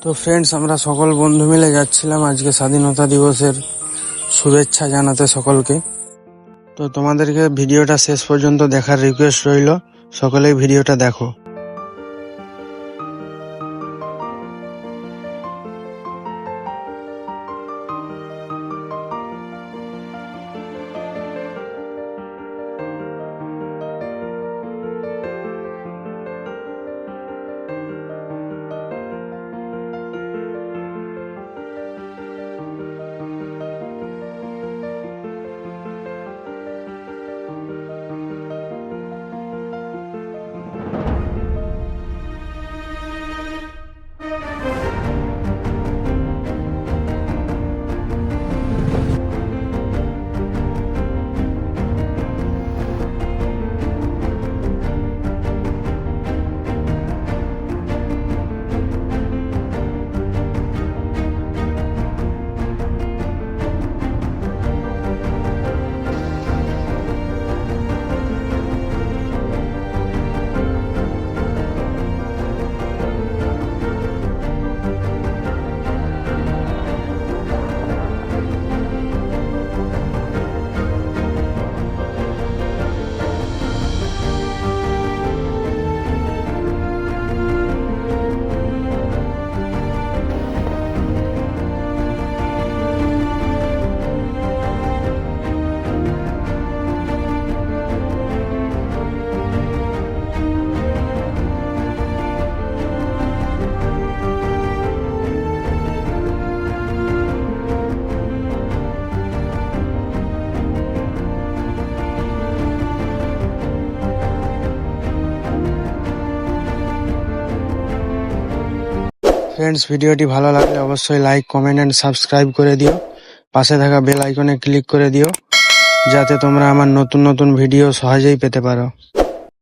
তো ফ্রেন্ডস, আমরা সকল বন্ধু মিলে যাচ্ছিলাম আজকে স্বাধীনতা দিবসের শুভেচ্ছা জানাতে সকলকে। তো তোমাদেরকে ভিডিওটা শেষ পর্যন্ত দেখার রিকোয়েস্ট রইল, সকলেই ভিডিওটা দেখো। ফ্রেন্ডস, ভিডিওটি ভালো লাগলে অবশ্যই লাইক, কমেন্ট এন্ড সাবস্ক্রাইব করে দিও। পাশে থাকা বেল আইকনে ক্লিক করে দিও যাতে তোমরা আমার নতুন নতুন ভিডিও সহজেই পেতে পারো।